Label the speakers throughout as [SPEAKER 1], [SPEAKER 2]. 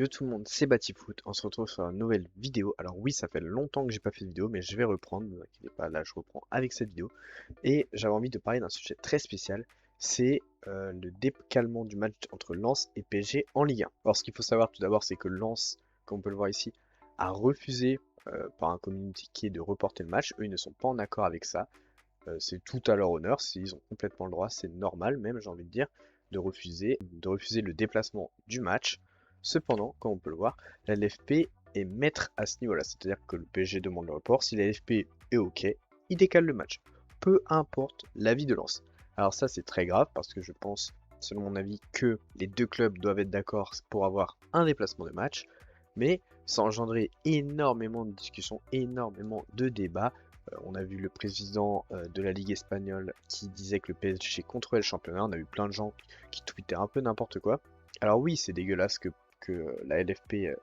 [SPEAKER 1] Yo tout le monde, c'est Batifoot, on se retrouve sur une nouvelle vidéo. Alors oui, ça fait longtemps que j'ai pas fait de vidéo, mais je vais reprendre, ne vous inquiétez pas, là je reprends avec cette vidéo. Et j'avais envie de parler d'un sujet très spécial, c'est le décalement du match entre Lens et PSG en Ligue 1. Alors ce qu'il faut savoir tout d'abord, c'est que Lens, comme on peut le voir ici, a refusé par un communiqué de reporter le match. Eux, ils ne sont pas en accord avec ça. C'est tout à leur honneur, s'ils ont complètement le droit, c'est normal même, j'ai envie de dire, de refuser le déplacement du match. Cependant, comme on peut le voir, la LFP est maître à ce niveau-là, c'est-à-dire que le PSG demande le report, si la LFP est OK, il décale le match, peu importe l'avis de Lens. Alors ça c'est très grave parce que je pense, selon mon avis, que les deux clubs doivent être d'accord pour avoir un déplacement de match, mais ça a engendré énormément de discussions, énormément de débats. On a vu le président de la Ligue espagnole qui disait que le PSG contrôlait le championnat. On a eu plein de gens qui tweetaient un peu n'importe quoi. Alors oui, c'est dégueulasse que la LFP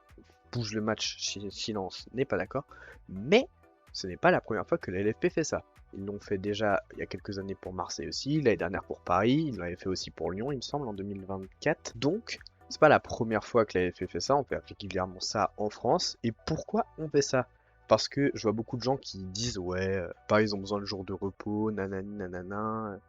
[SPEAKER 1] bouge le match si Silence n'est pas d'accord, mais ce n'est pas la première fois que la LFP fait ça. Ils l'ont fait déjà il y a quelques années pour Marseille aussi, l'année dernière pour Paris, ils l'avaient fait aussi pour Lyon, il me semble, en 2024. Donc, c'est pas la première fois que la LFP fait ça, on fait régulièrement ça en France. Et pourquoi on fait ça? Parce que je vois beaucoup de gens qui disent ouais, Paris ils ont besoin de jours de repos, nanani nanana.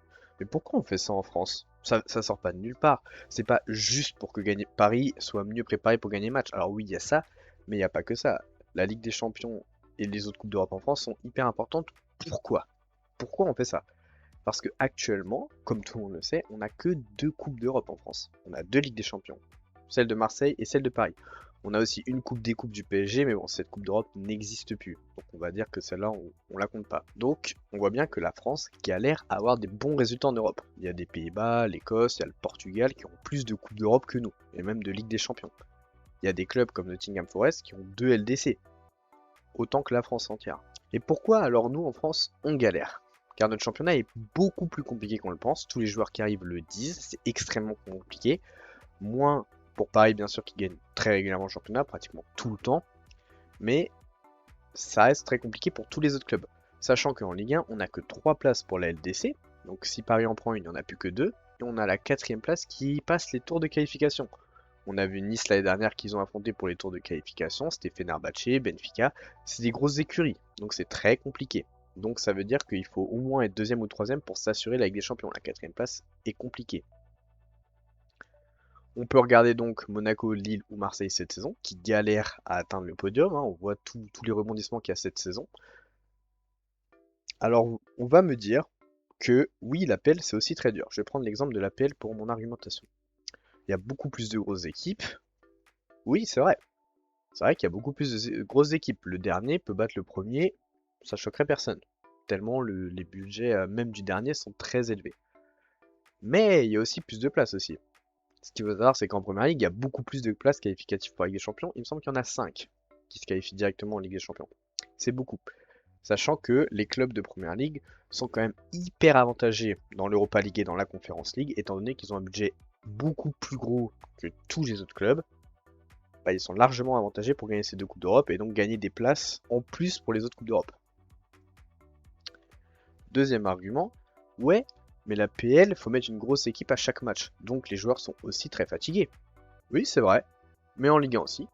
[SPEAKER 1] Mais pourquoi on fait ça en France? Ça sort pas de nulle part. C'est pas juste pour que Paris soit mieux préparé pour gagner le match. Alors oui, il y a ça, mais il n'y a pas que ça. La Ligue des Champions et les autres Coupes d'Europe en France sont hyper importantes. Pourquoi? Pourquoi on fait ça? Parce que actuellement, comme tout le monde le sait, on n'a que deux Coupes d'Europe en France. On a deux Ligues des Champions, celle de Marseille et celle de Paris. On a aussi une Coupe des Coupes du PSG, mais bon, cette Coupe d'Europe n'existe plus. Donc on va dire que celle-là, on la compte pas. Donc on voit bien que la France galère à avoir des bons résultats en Europe. Il y a des Pays-Bas, l'Écosse, il y a le Portugal qui ont plus de Coupes d'Europe que nous, et même de Ligue des Champions. Il y a des clubs comme Nottingham Forest qui ont deux LDC, autant que la France entière. Et pourquoi alors nous en France on galère? Car notre championnat est beaucoup plus compliqué qu'on le pense, tous les joueurs qui arrivent le disent, c'est extrêmement compliqué. Moins pour Paris bien sûr qui gagne très régulièrement le championnat, pratiquement tout le temps, mais ça reste très compliqué pour tous les autres clubs. Sachant qu'en Ligue 1, on n'a que 3 places pour la LDC, donc si Paris en prend une, il n'y en a plus que 2, et on a la quatrième place qui passe les tours de qualification. On a vu Nice l'année dernière qu'ils ont affronté pour les tours de qualification, c'était Fenerbahçe, Benfica, c'est des grosses écuries, donc c'est très compliqué. Donc ça veut dire qu'il faut au moins être deuxième ou troisième pour s'assurer la Ligue des Champions. La quatrième place est compliquée. On peut regarder donc Monaco, Lille ou Marseille cette saison, qui galèrent à atteindre le podium. On voit tous les rebondissements qu'il y a cette saison. Alors, on va me dire que oui, l'appel, c'est aussi très dur. Je vais prendre l'exemple de l'appel pour mon argumentation. Il y a beaucoup plus de grosses équipes. Oui, c'est vrai. C'est vrai qu'il y a beaucoup plus de grosses équipes. Le dernier peut battre le premier, ça choquerait personne. Tellement les budgets même du dernier sont très élevés. Mais il y a aussi plus de places aussi. Ce qu'il faut savoir, c'est qu'en première ligue, il y a beaucoup plus de places qualificatives pour la Ligue des Champions. Il me semble qu'il y en a 5 qui se qualifient directement en Ligue des Champions. C'est beaucoup. Sachant que les clubs de première ligue sont quand même hyper avantagés dans l'Europa League et dans la Conference League, étant donné qu'ils ont un budget beaucoup plus gros que tous les autres clubs. Bah, ils sont largement avantagés pour gagner ces deux Coupes d'Europe et donc gagner des places en plus pour les autres Coupes d'Europe. Deuxième argument, ouais, mais la PL, faut mettre une grosse équipe à chaque match, donc les joueurs sont aussi très fatigués. Oui, c'est vrai, mais en Ligue 1 aussi.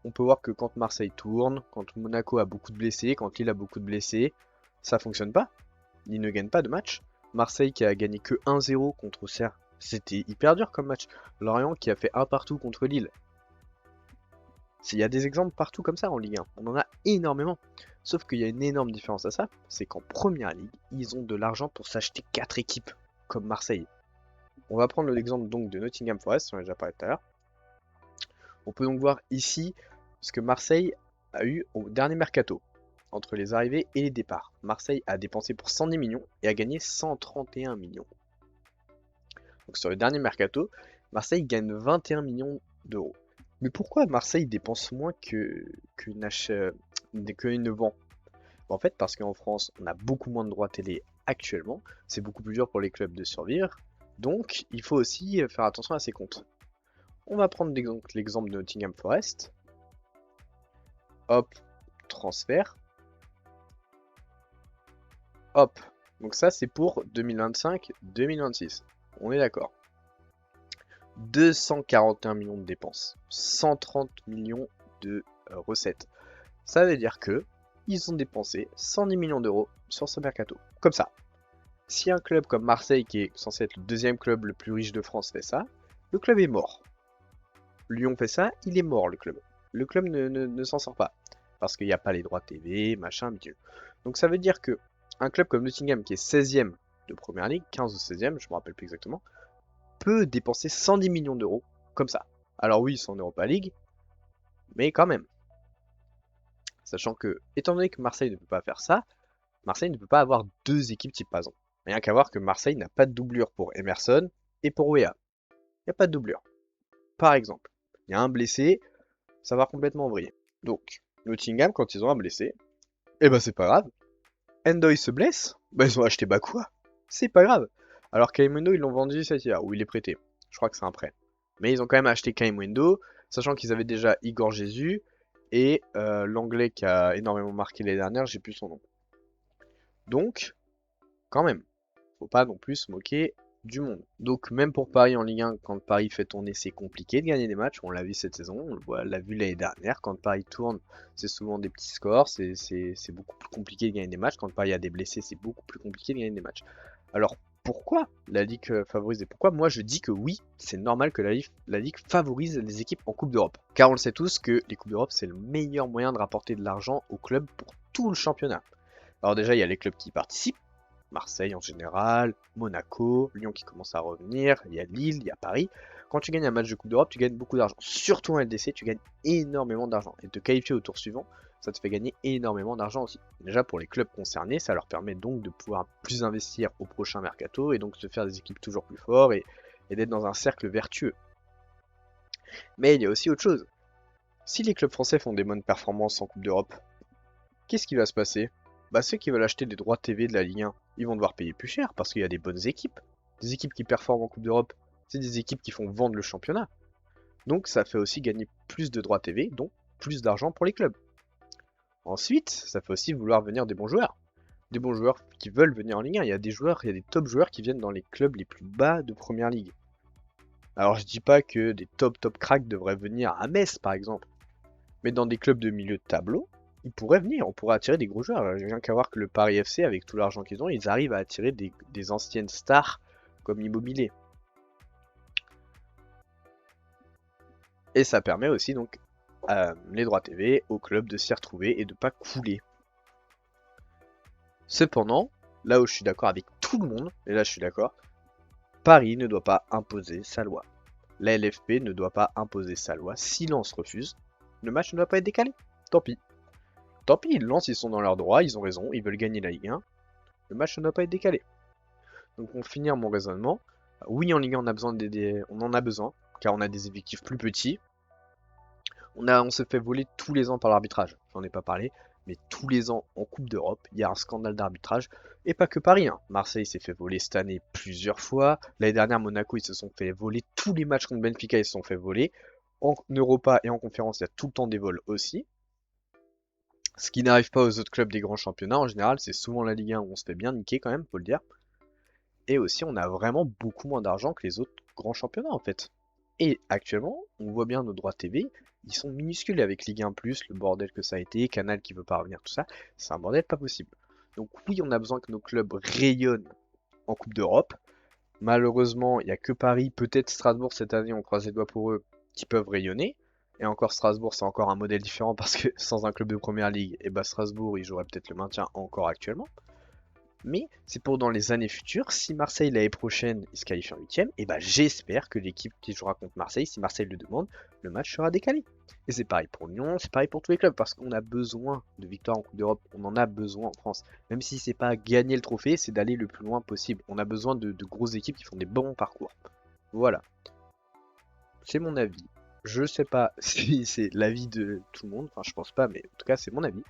[SPEAKER 1] On peut voir que quand Marseille tourne, quand Monaco a beaucoup de blessés, quand Lille a beaucoup de blessés, ça fonctionne pas. Ils ne gagnent pas de match. Marseille qui a gagné que 1-0 contre Auxerre, c'était hyper dur comme match. Lorient qui a fait un partout contre Lille. Il y a des exemples partout comme ça en Ligue 1, on en a énormément. Sauf qu'il y a une énorme différence à ça, c'est qu'en première ligue, ils ont de l'argent pour s'acheter 4 équipes, comme Marseille. On va prendre l'exemple donc de Nottingham Forest, on en a déjà parlé tout à l'heure. On peut donc voir ici ce que Marseille a eu au dernier mercato, entre les arrivées et les départs. Marseille a dépensé pour 110 millions et a gagné 131 millions. Donc sur le dernier mercato, Marseille gagne 21 millions d'euros. Mais pourquoi Marseille dépense moins que ne vend? En fait, parce qu'en France, on a beaucoup moins de droits télé actuellement. C'est beaucoup plus dur pour les clubs de survivre. Donc, il faut aussi faire attention à ses comptes. On va prendre l'exemple de Nottingham Forest. Hop, transfert. Hop. Donc ça, c'est pour 2025-2026. On est d'accord. 241 millions de dépenses, 130 millions de recettes. Ça veut dire que ils ont dépensé 110 millions d'euros sur ce mercato. Comme ça. Si un club comme Marseille, qui est censé être le deuxième club le plus riche de France, fait ça, le club est mort. Lyon fait ça, il est mort le club. Le club ne s'en sort pas. Parce qu'il n'y a pas les droits TV, machin, bidule. Donc ça veut dire que un club comme Nottingham, qui est 16e de Première Ligue, 15 ou 16e, je me rappelle plus exactement, peut dépenser 110 millions d'euros comme ça. Alors oui, c'est en Europa League, mais quand même. Sachant que, étant donné que Marseille ne peut pas faire ça, Marseille ne peut pas avoir deux équipes type Pazan. Rien qu'à voir que Marseille n'a pas de doublure pour Emerson et pour Wea. Il n'y a pas de doublure. Par exemple, il y a un blessé, ça va complètement vriller. Donc, Nottingham, quand ils ont un blessé, eh ben c'est pas grave. Endoy se blesse, bah ils ont acheté Bakua. C'est pas grave. Alors Kaimundo, ils l'ont vendu cet hiver, ou il est prêté. Je crois que c'est un prêt. Mais ils ont quand même acheté Kaimundo, sachant qu'ils avaient déjà Igor Jesus et l'anglais qui a énormément marqué les dernières, j'ai plus son nom. Donc, quand même, faut pas non plus se moquer du monde. Donc même pour Paris en Ligue 1, quand Paris fait tourner, c'est compliqué de gagner des matchs. On l'a vu cette saison, on l'a vu l'année dernière. Quand Paris tourne, c'est souvent des petits scores, c'est beaucoup plus compliqué de gagner des matchs. Quand Paris a des blessés, c'est beaucoup plus compliqué de gagner des matchs. Alors pourquoi la Ligue favorise et pourquoi moi je dis que oui, c'est normal que la Ligue favorise les équipes en Coupe d'Europe. Car on le sait tous que les Coupes d'Europe, c'est le meilleur moyen de rapporter de l'argent au club pour tout le championnat. Alors déjà, il y a les clubs qui y participent. Marseille en général, Monaco, Lyon qui commence à revenir, il y a Lille, il y a Paris. Quand tu gagnes un match de Coupe d'Europe, tu gagnes beaucoup d'argent. Surtout en LDC, tu gagnes énormément d'argent. Et te qualifier au tour suivant, ça te fait gagner énormément d'argent aussi. Déjà pour les clubs concernés, ça leur permet donc de pouvoir plus investir au prochain mercato et donc se faire des équipes toujours plus fortes et d'être dans un cercle vertueux. Mais il y a aussi autre chose. Si les clubs français font des bonnes performances en Coupe d'Europe, qu'est-ce qui va se passer? Bah ceux qui veulent acheter des droits TV de la Ligue 1, ils vont devoir payer plus cher parce qu'il y a des bonnes équipes. Des équipes qui performent en Coupe d'Europe, c'est des équipes qui font vendre le championnat. Donc ça fait aussi gagner plus de droits TV, donc plus d'argent pour les clubs. Ensuite, ça fait aussi vouloir venir des bons joueurs. Des bons joueurs qui veulent venir en Ligue 1. Il y a des joueurs, il y a des top joueurs qui viennent dans les clubs les plus bas de Première Ligue. Alors je dis pas que des top cracks devraient venir à Metz par exemple. Mais dans des clubs de milieu de tableau, ils pourraient venir, on pourrait attirer des gros joueurs. Rien qu'à voir que le Paris FC, avec tout l'argent qu'ils ont, ils arrivent à attirer des anciennes stars comme Immobilier. Et ça permet aussi donc les droits TV aux clubs de s'y retrouver et de pas couler. Cependant, là où je suis d'accord avec tout le monde, et là je suis d'accord, Paris ne doit pas imposer sa loi. La LFP ne doit pas imposer sa loi. Si Lens refuse, le match ne doit pas être décalé. Tant pis. Tant pis, Lens, ils sont dans leurs droits, ils ont raison, ils veulent gagner la Ligue 1. Le match ne doit pas être décalé. Donc pour finir mon raisonnement, oui en Ligue 1 on a besoin on en a besoin, car on a des effectifs plus petits. On se fait voler tous les ans par l'arbitrage, j'en ai pas parlé, mais tous les ans en Coupe d'Europe, il y a un scandale d'arbitrage, et pas que Paris, hein. Marseille s'est fait voler cette année plusieurs fois, l'année dernière Monaco ils se sont fait voler, tous les matchs contre Benfica ils se sont fait voler, en Europa et en conférence il y a tout le temps des vols aussi. Ce qui n'arrive pas aux autres clubs des grands championnats, en général, c'est souvent la Ligue 1 où on se fait bien niquer quand même, faut le dire. Et aussi, on a vraiment beaucoup moins d'argent que les autres grands championnats en fait. Et actuellement, on voit bien nos droits TV, ils sont minuscules avec Ligue 1+, le bordel que ça a été, Canal qui veut pas revenir, tout ça, c'est un bordel pas possible. Donc oui, on a besoin que nos clubs rayonnent en Coupe d'Europe. Malheureusement, il n'y a que Paris, peut-être Strasbourg cette année, on croise les doigts pour eux, qui peuvent rayonner. Et encore Strasbourg, c'est encore un modèle différent parce que sans un club de première ligue, et bah Strasbourg, ils joueraient peut-être le maintien encore actuellement. Mais c'est pour dans les années futures, si Marseille l'année prochaine il se qualifie en 8ème, et bah j'espère que l'équipe qui jouera contre Marseille, si Marseille le demande, le match sera décalé. Et c'est pareil pour Lyon, c'est pareil pour tous les clubs, parce qu'on a besoin de victoires en Coupe d'Europe, on en a besoin en France. Même si c'est pas gagner le trophée, c'est d'aller le plus loin possible. On a besoin de grosses équipes qui font des bons parcours. Voilà. C'est mon avis. Je sais pas si c'est l'avis de tout le monde, enfin je pense pas, mais en tout cas c'est mon avis.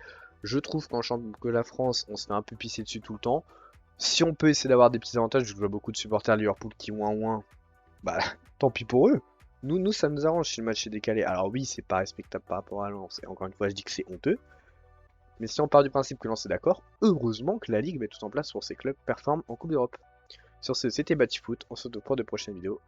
[SPEAKER 1] Je trouve que la France, on se fait un peu pisser dessus tout le temps. Si on peut essayer d'avoir des petits avantages, je vois beaucoup de supporters Liverpool qui ouin, bah tant pis pour eux. Nous ça nous arrange si le match est décalé. Alors oui, c'est pas respectable par rapport à Lens, et encore une fois je dis que c'est honteux. Mais si on part du principe que Lens est d'accord, heureusement que la Ligue met tout en place pour que ces clubs performent en Coupe d'Europe. Sur ce, c'était Batifoot, on se retrouve pour de prochaines vidéos.